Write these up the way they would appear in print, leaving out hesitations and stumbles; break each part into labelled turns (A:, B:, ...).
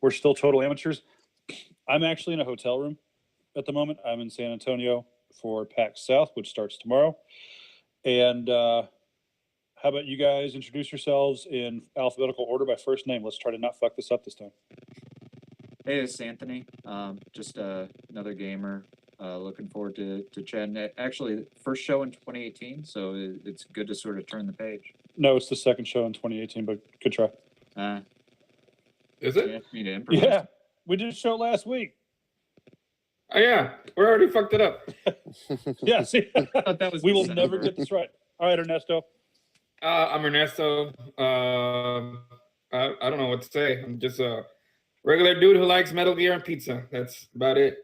A: we're still total amateurs. I'm actually in a hotel room at the moment. I'm in San Antonio for PAX South, which starts tomorrow. And how about you guys introduce yourselves in alphabetical order by first name? Let's try to not fuck this up this time.
B: Hey, it's Anthony. Just another gamer. Looking forward to chatting. Actually, first show in 2018, so it's good to sort of turn the page.
A: No, it's the second show in 2018, but good try.
C: Is it?
B: You asked me to improvise.
A: Yeah, we did a show last week.
C: Oh yeah, we already fucked it up.
A: Yeah, see,
B: I thought that was
A: we will
B: December.
A: never get this right. All right, Ernesto.
C: I'm Ernesto. I don't know what to say. I'm just a regular dude who likes Metal Gear and pizza. That's about it.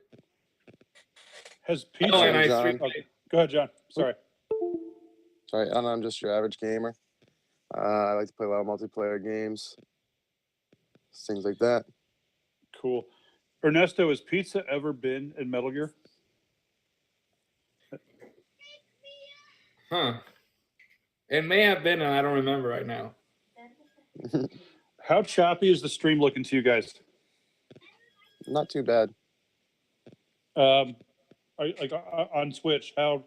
A: Has pizza?
C: Oh, and I
D: John.
C: stream.
A: Oh, go ahead, John. Sorry.
D: Sorry, I'm just your average gamer. I like to play a lot of multiplayer games, things like that.
A: Cool. Ernesto, has pizza ever been in Metal Gear?
C: Huh. It may have been, and I don't remember right now.
A: How choppy is the stream looking to you guys?
D: Not too bad.
A: Like on Twitch, how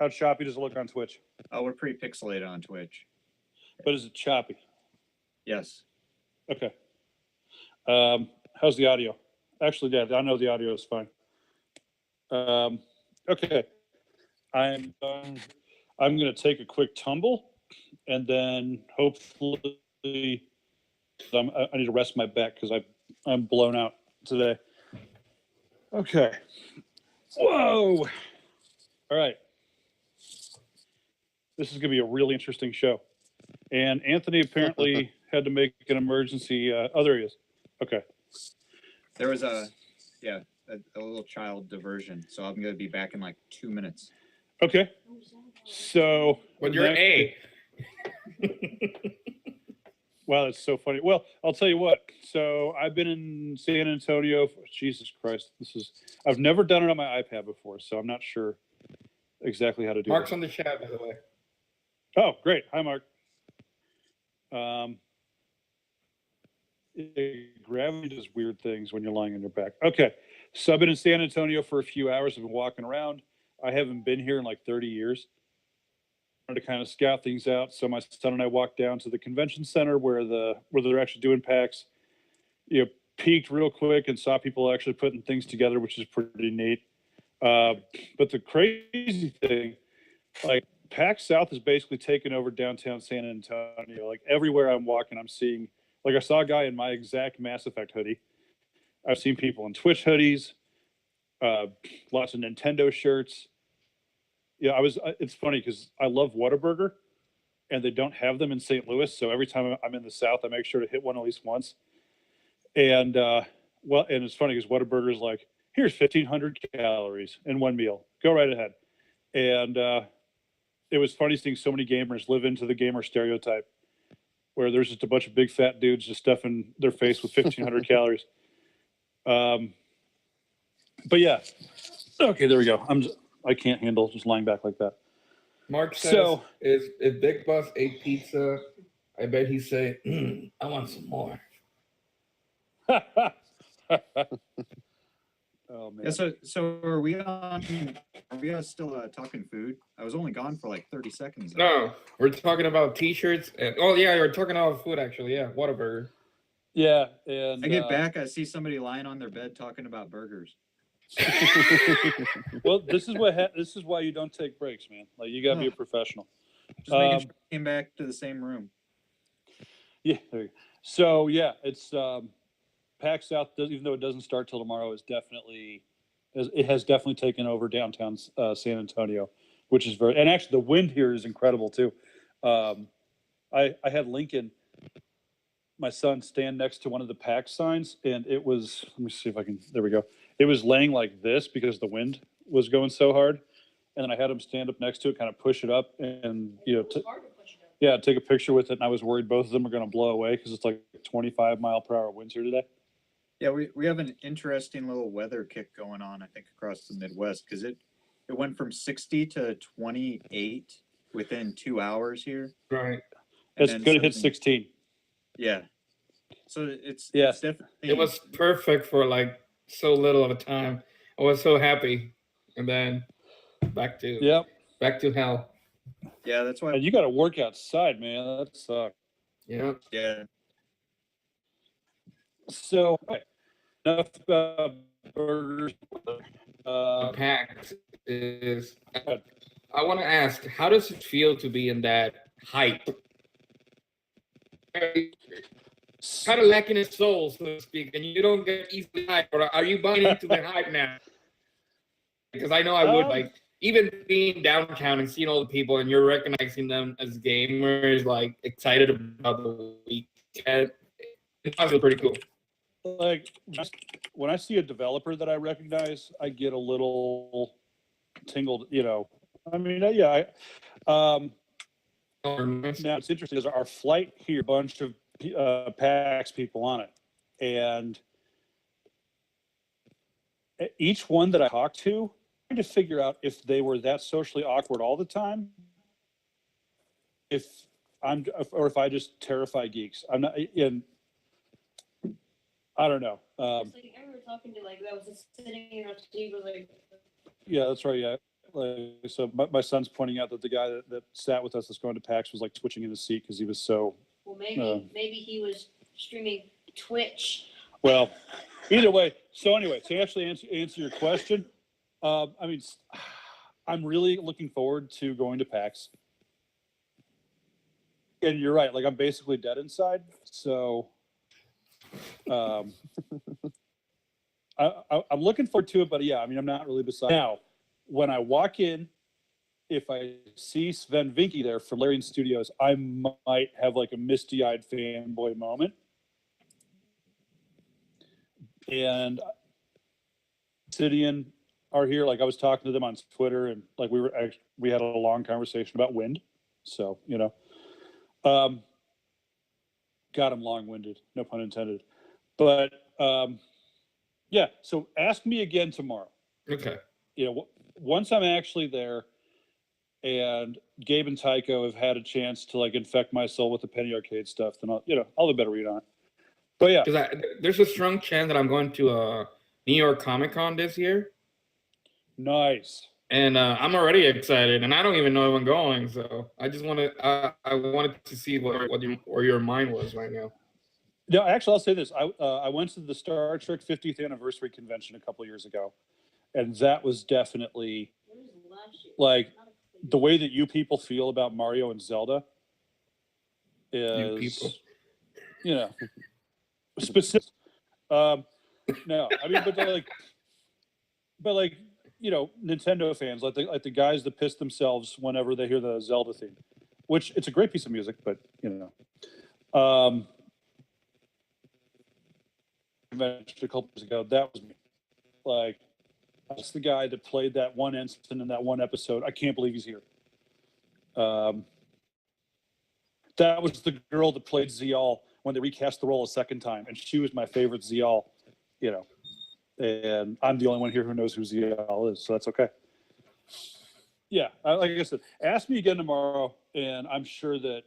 A: choppy does it look on Twitch?
B: Oh, we're pretty pixelated on Twitch.
A: But is it choppy?
B: Yes.
A: Okay. How's the audio? Actually, Dad, I know the audio is fine. Okay. I'm going to take a quick tumble, and then hopefully I need to rest my back because I'm blown out today. Okay. Whoa. All right. This is going to be a really interesting show. And Anthony apparently had to make an emergency. Oh, there he is. Okay.
B: There was a little child diversion, so I'm going to be back in like 2 minutes.
A: Okay. So.
C: But you're A.
A: Wow, that's so funny. Well, I'll tell you what. So I've been in San Antonio. Jesus Christ, I've never done it on my iPad before, so I'm not sure exactly how to do it.
C: Mark's on the chat, by the way.
A: Oh, great. Hi, Mark. Gravity does weird things when you're lying on your back. Okay, so I've been in San Antonio for a few hours. I've been walking around. I haven't been here in like 30 years. I wanted to kind of scout things out. So my son and I walked down to the convention center where they're actually doing PAX. Peeked real quick and saw people actually putting things together, which is pretty neat. But the crazy thing, like PAX South is basically taken over downtown San Antonio. Like everywhere I'm walking, I'm seeing, like I saw a guy in my exact Mass Effect hoodie. I've seen people in Twitch hoodies, lots of Nintendo shirts. Yeah, it's funny because I love Whataburger and they don't have them in St. Louis. So every time I'm in the South, I make sure to hit one at least once. And and it's funny because Whataburger is like, here's 1,500 calories in one meal. Go right ahead. And it was funny seeing so many gamers live into the gamer stereotype where there's just a bunch of big fat dudes just stuffing their face with 1,500 calories. But yeah. Okay, there we go. I can't handle just lying back like that.
C: Mark says, if Big Boss ate pizza, I bet he'd say, I want some more.
A: Oh man.
B: Yeah, so are we still talking food? I was only gone for like 30 seconds.
C: No, we're talking about t-shirts and you're talking about food actually. Yeah, Whataburger.
A: Yeah, and
B: I get back, I see somebody lying on their bed talking about burgers.
A: Well, this is why you don't take breaks, man. Like you gotta be a professional.
B: Just making sure I came back to the same room.
A: Yeah. There you go. So yeah, it's PAX South. Even though it doesn't start till tomorrow, it has definitely taken over downtown San Antonio, which is and actually the wind here is incredible too. I had Lincoln, my son, stand next to one of the PAX signs, and it was. Let me see if I can. There we go. It was laying like this because the wind was going so hard, and then I had him stand up next to it, kind of push it up, and take a picture with it. And I was worried both of them are going to blow away because it's like 25-mile-per-hour winds here today.
B: Yeah, we have an interesting little weather kick going on, I think, across the Midwest because it went from 60 to 28 within 2 hours here.
C: Right.
A: It's going to hit 16.
B: Yeah. So it's
A: Yes.
B: definitely
C: It was perfect for like so little of a time. I was so happy, and then back to hell.
B: yeah. That's why
A: And you got to work outside, man. That sucks.
C: Yeah.
B: yeah.
A: So, okay, enough about burgers.
C: PAX is.
A: Good.
C: I want to ask, how does it feel to be in that hype? Kind of lacking its soul, so to speak, and you don't get easily hyped. Or are you buying into the hype now? Because I know I would, like, even being downtown and seeing all the people and you're recognizing them as gamers, like excited about the weekend. It feels pretty cool.
A: Like, just when I see a developer that I recognize, I get a little tingled. You know, I mean, yeah. Now it's interesting is our flight here, a bunch of PAX people on it, and each one that I talked to, trying to figure out if they were that socially awkward all the time, or if I just terrify geeks. I'm not in. I don't know.
E: It's like I remember talking to like that was just sitting in our table like.
A: Yeah, that's right. Yeah. Like, so my son's pointing out that the guy that sat with us that's going to PAX was like twitching in his seat because he was so.
E: Well, maybe he was streaming Twitch.
A: Well, either way. So anyway, to actually answer your question, I mean, I'm really looking forward to going to PAX. And you're right. Like I'm basically dead inside. So, I'm looking forward to it. But yeah, I mean, I'm not really beside now. When I walk in, if I see Sven Vinky there from Larian Studios, I might have like a misty-eyed fanboy moment. And Obsidian are here. Like I was talking to them on Twitter, and like we had a long conversation about wind. So you know, God, I'm long-winded. No pun intended. But yeah. So ask me again tomorrow.
C: Okay.
A: You know, once I'm actually there. And Gabe and Tycho have had a chance to like infect my soul with the Penny Arcade stuff, then I'll have a better read on it. But yeah,
C: because there's a strong chance that I'm going to New York Comic Con this year.
A: Nice.
C: And I'm already excited, and I don't even know if I'm going. So I just I wanted to see where your mind was right now.
A: No, actually, I'll say this: I went to the Star Trek 50th anniversary convention a couple of years ago, and that was definitely like the way that you people feel about Mario and Zelda is, you know, specific. No, I mean, but like, you know, Nintendo fans, like the guys that piss themselves whenever they hear the Zelda theme, which it's a great piece of music, but you know, I mentioned a couple years ago, that was me. Like, that's the guy that played that one instant in that one episode. I can't believe he's here. That was the girl that played Zial when they recast the role a second time, and she was my favorite Zial, you know. And I'm the only one here who knows who Zial is, so that's okay. Yeah, like I said, ask me again tomorrow, and I'm sure that,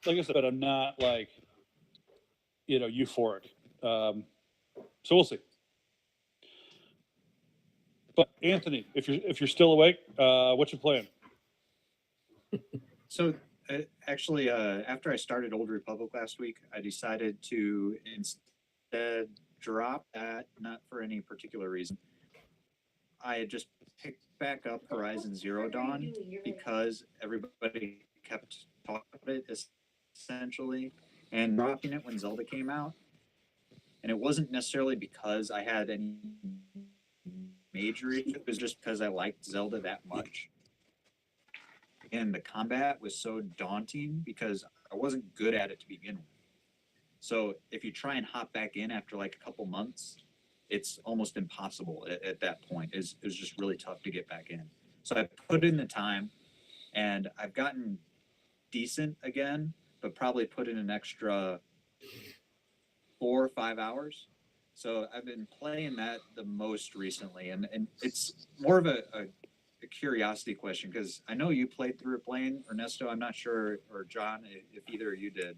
A: like I said, but I'm not like, you know, euphoric. So we'll see. But Anthony, if you're still awake, what you playing?
B: So actually, after I started Old Republic last week, I decided to instead drop that, not for any particular reason. I had just picked back up Horizon Zero Dawn because everybody kept talking about it essentially, and dropping it when Zelda came out. And it wasn't necessarily because I had any major issue, it was just because I liked Zelda that much. And the combat was so daunting because I wasn't good at it to begin with. So if you try and hop back in after like a couple months, it's almost impossible at that point. It was just really tough to get back in. So I put in the time, and I've gotten decent again, but probably put in an extra 4 or 5 hours. So I've been playing that the most recently, and it's more of a curiosity question because I know you played through it playing Ernesto. I'm not sure, or John, if either of you did.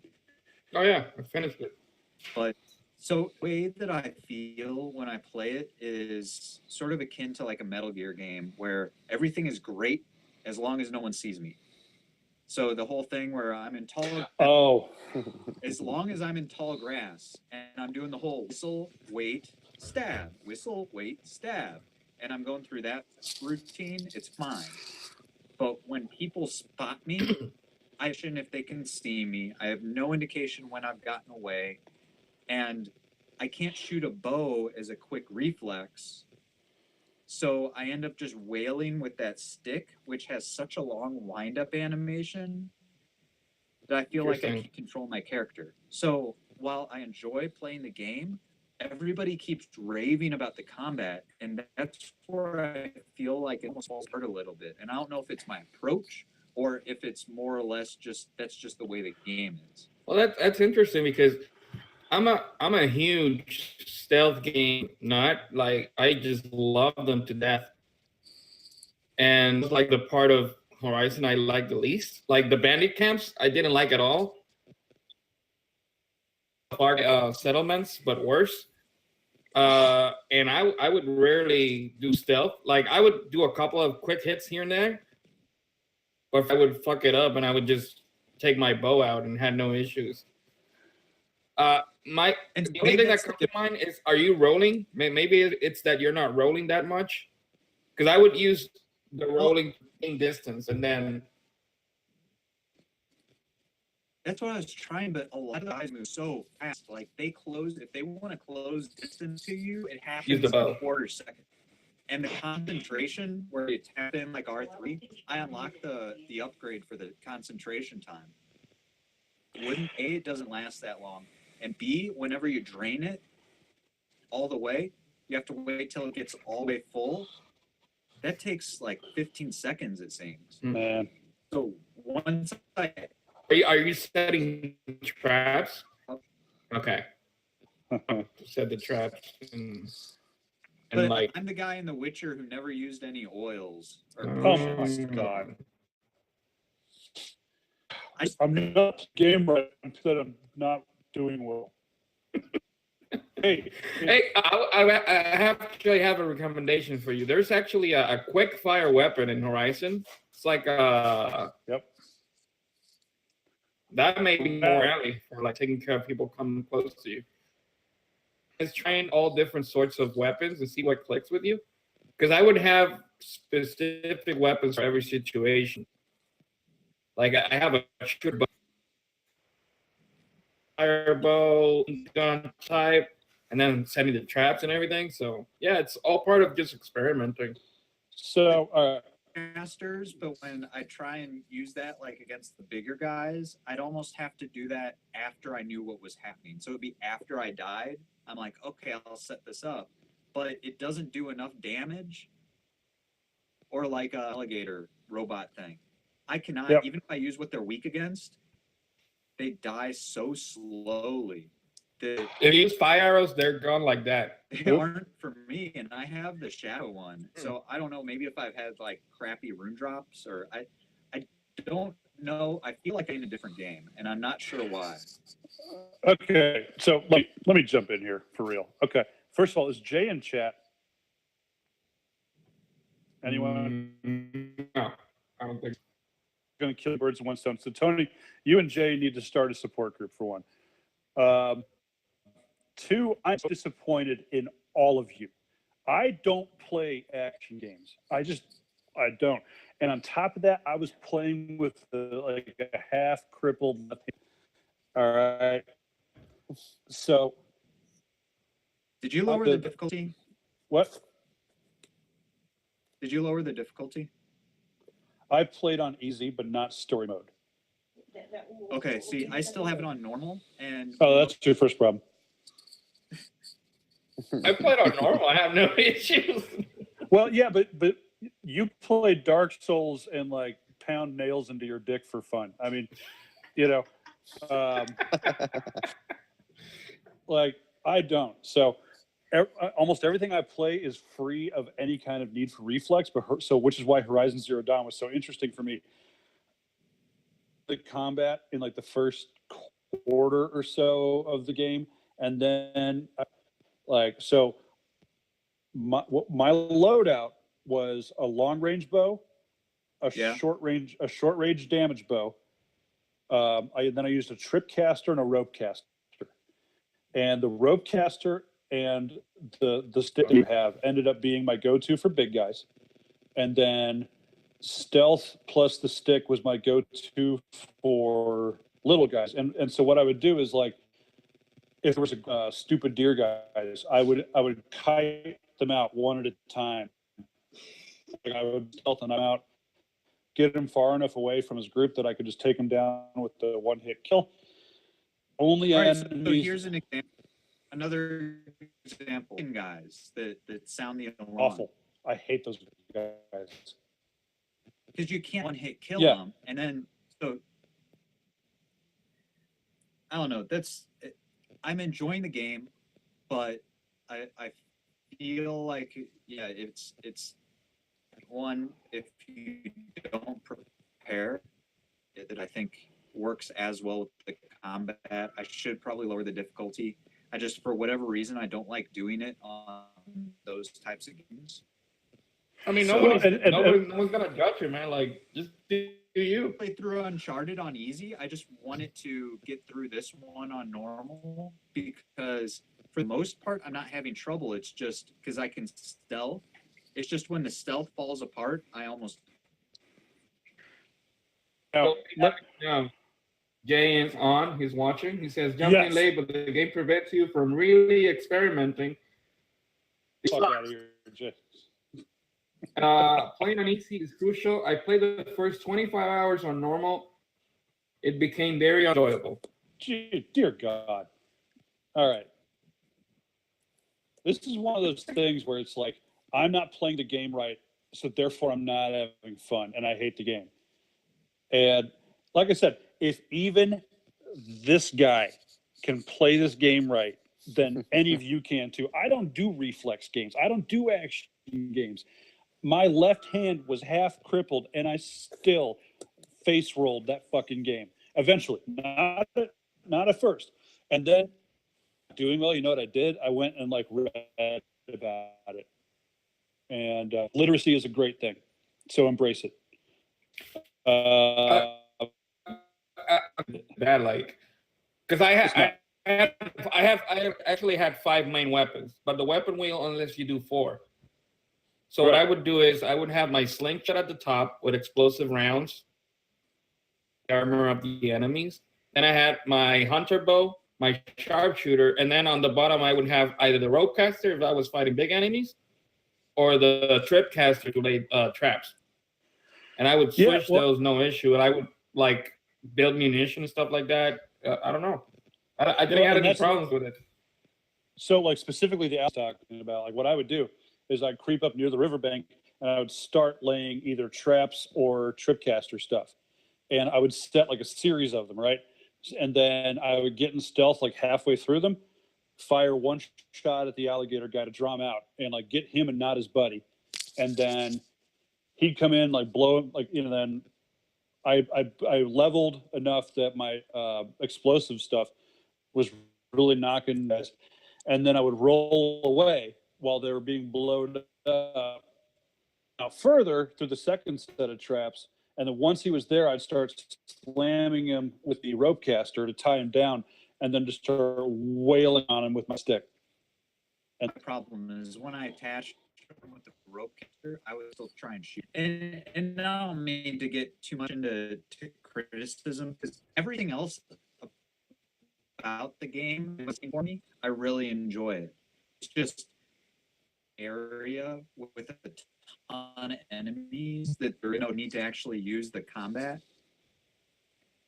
C: Oh yeah, I finished it.
B: But so the way that I feel when I play it is sort of akin to like a Metal Gear game where everything is great as long as no one sees me. So the whole thing where I'm in tall,
A: Oh,
B: as long as I'm in tall grass and I'm doing the whole whistle, wait, stab, whistle, wait, stab, and I'm going through that routine, it's fine. But when people spot me, I shouldn't if they can see me. I have no indication when I've gotten away, and I can't shoot a bow as a quick reflex. So I end up just wailing with that stick, which has such a long wind-up animation that I feel like I
C: Interesting.
B: can control my character. So while I enjoy playing the game, everybody keeps raving about the combat, and that's where I feel like it almost falls apart a little bit. And I don't know if it's my approach or if it's more or less just that's just the way the game is.
C: Well, that's interesting because I'm a huge stealth game nut. Like I just love them to death, and it's like the part of Horizon I like the least. Like the bandit camps, I didn't like at all. Settlements, but worse. And I would rarely do stealth. Like I would do a couple of quick hits here and there, but if I would fuck it up, and I would just take my bow out and had no issues.
B: And
C: The only thing that comes to mind is, are you rolling? Maybe it's that you're not rolling that much, because I would use the rolling in distance, and then
B: that's what I was trying, but a lot of the guys move so fast. Like they close, if they want to close distance to you, it happens in
C: bow.
B: a quarter second. And the concentration where you tap in like R3, I unlocked the upgrade for the concentration time. Wouldn't A, it doesn't last that long. And B, whenever you drain it all the way, you have to wait till it gets all the way full. That takes like 15 seconds, it seems.
A: man.
B: So once I
C: are you setting traps? Okay, set the traps and
B: but
C: like.
B: I'm the guy in The Witcher who never used any oils or
A: Oh
B: potions.
A: my god. I'm not game right that I'm not doing well. Hey,
C: I actually have a recommendation for you. There's actually a quick fire weapon in Horizon. It's like
A: yep.
C: That may be more alley for like taking care of people coming close to you. Just trying all different sorts of weapons and see what clicks with you. Because I would have specific weapons for every situation. Like I have a shooter bow, fire bow, gun type, and then setting the traps and everything. So yeah, it's all part of just experimenting.
A: So
B: masters, but when I try and use that like against the bigger guys, I'd almost have to do that after I knew what was happening. So it'd be after I died. I'm like, okay, I'll set this up, but it doesn't do enough damage. Or like a alligator robot thing. I cannot, even if I use what they're weak against, they die so slowly that
C: if you use fire arrows, they're gone like that.
B: they aren't for me, and I have the shadow one. So I don't know, maybe if I've had like crappy rune drops, or I don't know. I feel like I'm in a different game, and I'm not sure why.
A: okay, so let me jump in here for real. Okay, first of all, is Jay in chat? Anyone?
C: No, I don't think so.
A: Going to kill birds with one stone. So Tony, you and Jay need to start a support group for one. Two, I'm disappointed in all of you. I don't play action games. I don't. And on top of that, I was playing with like a half crippled. All right. So.
B: Did you lower the difficulty?
A: What?
B: Did you lower the difficulty?
A: I played on easy, but not story mode.
B: Okay, see, I still have it on normal, and
A: oh, that's your first problem.
C: I played on normal. I have no issues.
A: Well, yeah, but you play Dark Souls and like pound nails into your dick for fun. I mean, you know, like I don't. So almost everything I play is free of any kind of need for reflex. But so which is why Horizon Zero Dawn was so interesting for me. The combat in like the first quarter or so of the game, and then so my loadout was a long range bow, a short range damage bow. Then I used a trip caster and a rope caster, and the rope caster and the stick you have ended up being my go-to for big guys, and then stealth plus the stick was my go-to for little guys. And so what I would do is, like, if there was a stupid deer guys, I would kite them out one at a time. Like, I would stealth them out, get him far enough away from his group that I could just take him down with the one-hit kill. Only
B: All right,
A: enemies.
B: so here's an example. Another example. Guys that sound the alarm.
A: Awful. I hate those guys.
B: Because you can't one-hit kill
A: Yeah.
B: them, and then so I don't know. I'm enjoying the game, but I feel like it's one, if you don't prepare, that I think works as well with the combat. I should probably lower the difficulty. I just, for whatever reason, I don't like doing it on those types of games.
C: I mean,
B: So-
C: no one's gonna judge you, man. Like, just do you.
B: Play through Uncharted on easy. I just wanted to get through this one on normal because for the most part, I'm not having trouble. It's just because I can stealth. It's just when the stealth falls apart, I almost.
A: Now,
C: Yeah. Jay is on. He's watching. He says, "Jumping
A: Yes.
C: late, but the game prevents you from really experimenting."
A: fuck out of here, Jay.
C: Playing on easy is crucial. I played the first 25 hours on normal. It became very enjoyable.
A: Gee, dear God. All right. This is one of those things where it's like, I'm not playing the game right, so therefore I'm not having fun, and I hate the game. And like I said, if even this guy can play this game right, then any of you can too. I don't do reflex games. I don't do action games. My left hand was half crippled, and I still face rolled that fucking game. Eventually, not at first. And then, doing well, you know what I did? I went and read about it. And literacy is a great thing, so embrace it.
C: That because I have actually had 5 main weapons, but the weapon wheel only lets you do 4. So what I would do is I would have my slingshot at the top with explosive rounds, armor of the enemies. Then I had my hunter bow, my sharpshooter, and then on the bottom I would have either the rope caster if I was fighting big enemies, or the trip caster to lay traps. And I would switch those no issue, and I would build munition and stuff like that. I don't know. I didn't have any problems with it.
A: So specifically the talking about, what I would do is I'd creep up near the riverbank and I would start laying either traps or trip caster stuff. And I would set a series of them, right? And then I would get in stealth halfway through them, fire one shot at the alligator guy to draw him out and get him and not his buddy. And then he'd come in, blow him, then I leveled enough that my explosive stuff was really knocking guys. And then I would roll away while they were being blown up. Now further through the second set of traps, and then once he was there, I'd start slamming him with the rope caster to tie him down, and then just start wailing on him with my stick.
B: And the problem is when I attached him with the rope caster, I would still try and shoot. And I don't mean to get too much into criticism, because everything else about the game for me, I really enjoy it. It's just area with a ton of enemies that there no need to actually use the combat.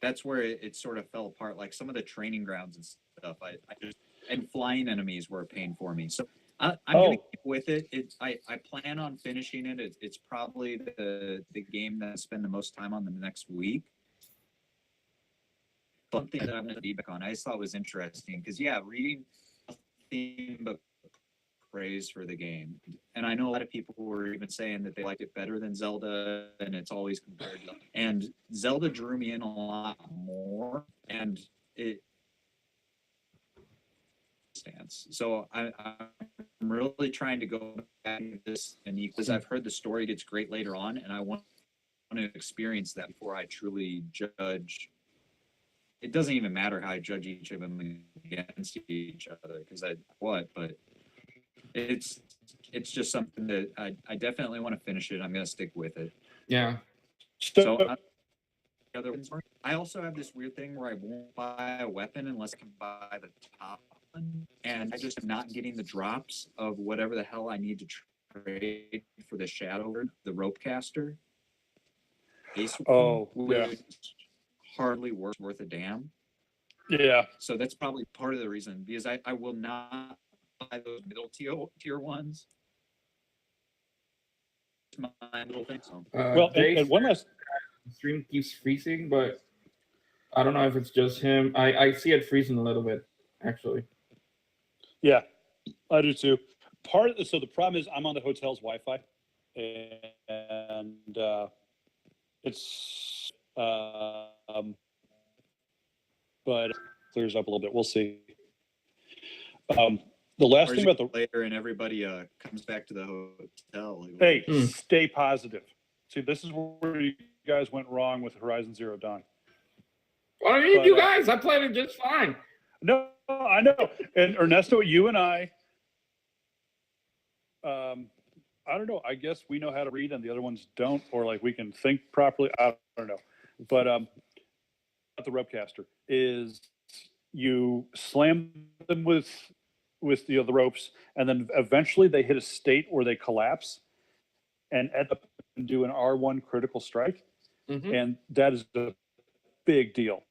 B: That's where it sort of fell apart. Some of the training grounds and stuff, I just, and flying enemies were a pain for me. So I'm gonna keep with it. I plan on finishing it. It's probably the game that I spend the most time on the next week. Something that I'm going to feedback on. I just thought was interesting because reading nothing but praise for the game, and I know a lot of people were even saying that they liked it better than Zelda, and it's always compared to. And Zelda drew me in a lot more, and circumstance. So I'm really trying to go back to this, and because I've heard the story gets great later on, and I want to experience that before I truly judge. It doesn't even matter how I judge each of them against each other, because but it's just something that I definitely want to finish it. I'm going to stick with it.
C: Yeah.
B: So other ones, I also have this weird thing where I won't buy a weapon unless I can buy the top one, and I just am not getting the drops of whatever the hell I need to trade for the shadow, the rope caster. Ace
A: Oh,
B: one,
A: yeah.
B: which hardly worth a damn.
A: Yeah.
B: So that's probably part of the reason, because I will not buy those middle tier ones. It's my little thing. So.
A: Well, and one last.
C: Stream keeps freezing, but I don't know if it's just him. I see it freezing a little bit, actually.
A: Yeah, I do too. So the problem is I'm on the hotel's Wi-Fi, and it's but it clears up a little bit. We'll see. The last thing about the
B: later, and everybody comes back to the hotel.
A: Hey, stay positive. See, this is where you guys went wrong with Horizon Zero Dawn.
C: Well, I mean, you guys, I played it just fine.
A: No, I know. And Ernesto, you and I don't know. I guess we know how to read and the other ones don't, or like we can think properly. I don't know. But the ropecaster is you slam them with the ropes, and then eventually they hit a state where they collapse and end up and do an R1 critical strike, and that is a big deal.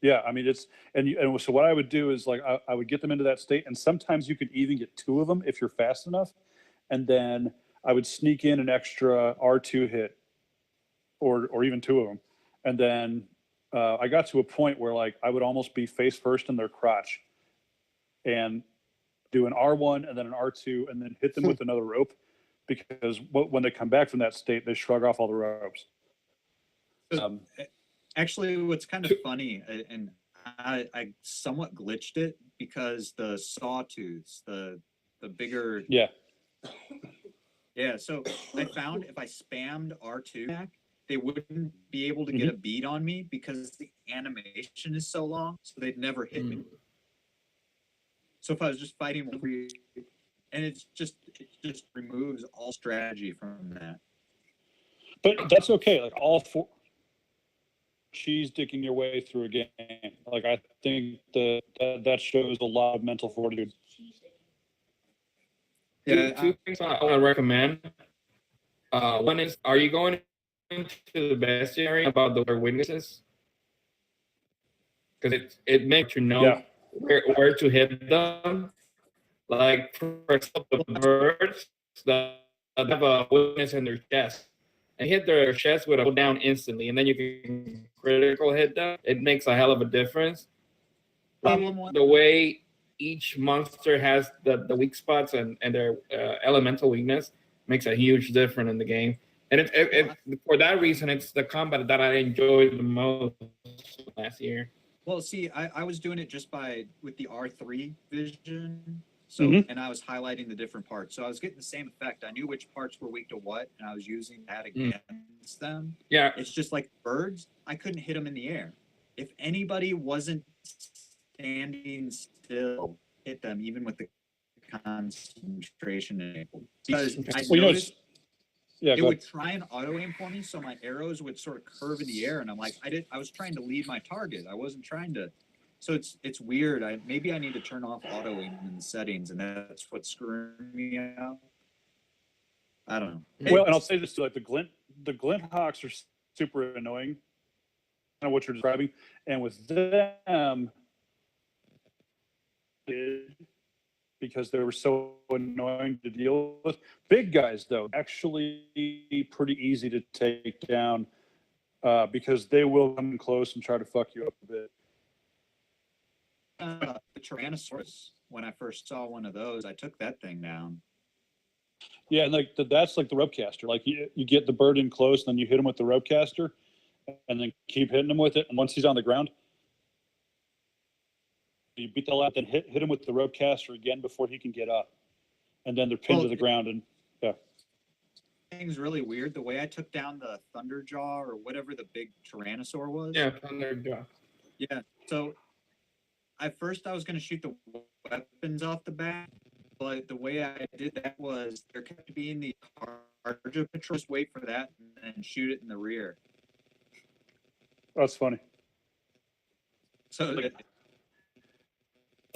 A: Yeah, I mean and so what I would do is like I would get them into that state, and sometimes you could even get two of them if you're fast enough, and then I would sneak in an extra R2 hit, or even two of them, and then I got to a point where like I would almost be face first in their crotch, and do an R1 and then an R2 and then hit them with another rope, because when they come back from that state, they shrug off all the ropes.
B: Actually, what's kind of funny, and I somewhat glitched it, because the sawtooths, the bigger.
A: Yeah.
B: Yeah, so I found if I spammed R2 back, they wouldn't be able to get a beat on me because the animation is so long, so they'd never hit me. So if I was just fighting over you, and it just removes all strategy from that.
A: But that's okay. Like all four, cheese dicking your way through a game. Like I think that shows a lot of mental fortitude.
C: Yeah, two things I want to recommend. One is, are you going into the bestiary about the witnesses? Because it makes you know where to hit them. Like, for example, the birds that have a witness in their chest, and hit their chest with a hold down instantly, and then you can critical hit them. It makes a hell of a difference. The way each monster has the weak spots and their elemental weakness makes a huge difference in the game. And it for that reason, it's the combat that I enjoyed the most last year.
B: Well, see, I was doing it just with the R3 vision. So, and I was highlighting the different parts. So I was getting the same effect. I knew which parts were weak to what, and I was using that against them.
C: Yeah.
B: It's just like birds. I couldn't hit them in the air. If anybody wasn't standing still, hit them, even with the concentration enabled. Because I noticed it would try and auto aim for me, so my arrows would sort of curve in the air, and I'm like, I was trying to lead my target. I wasn't trying to. So it's weird. Maybe I need to turn off auto aim in the settings, and that's what's screwing me out. I don't know.
A: Well, and I'll say this too, like the glint hawks are super annoying. Kind of what you're describing, and with them, because they were so annoying to deal with. Big guys, though, actually pretty easy to take down, because they will come in close and try to fuck you up a bit.
B: The Tyrannosaurus, when I first saw one of those, I took that thing down.
A: Yeah, and like that's like the ropecaster. Like you get the bird in close, and then you hit him with the ropecaster, and then keep hitting him with it. And once he's on the ground, You beat the hell out, then hit him with the rope caster again before he can get up, and then they're pinned to the ground. And
B: Thing's really weird. The way I took down the Thunderjaw or whatever the big Tyrannosaur was.
C: Yeah, Thunderjaw.
B: Yeah. So at first I was going to shoot the weapons off the bat, but the way I did that was there kept being the Carja Patrol. Just wait for that and then shoot it in the rear.
A: that's funny.
B: So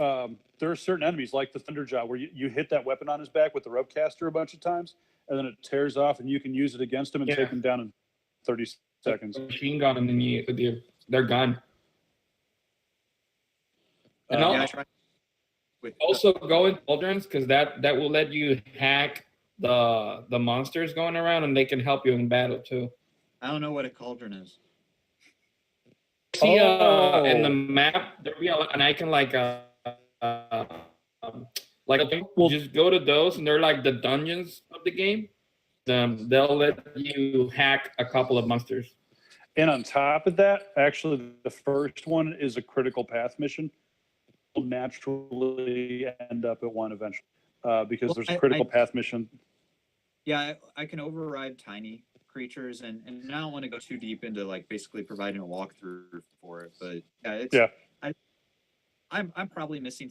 A: There are certain enemies like the Thunderjaw where you hit that weapon on his back with the rope caster a bunch of times, and then it tears off, and you can use it against him and take him down in 30 seconds.
C: Machine gun, and then they're gone. And
B: yeah, I tried with
C: also go in cauldrons because that will let you hack the monsters going around, and they can help you in battle too.
B: I don't know what a cauldron is.
C: See, in the map there'll be an icon like just go to those, and they're like the dungeons of the game. They'll let you hack a couple of monsters.
A: And on top of that, actually, the first one is a critical path mission. Will naturally end up at one eventually because there's a critical path mission.
B: Yeah, I can override tiny creatures, and I don't want to go too deep into like basically providing a walkthrough for it, but yeah, it's I'm probably missing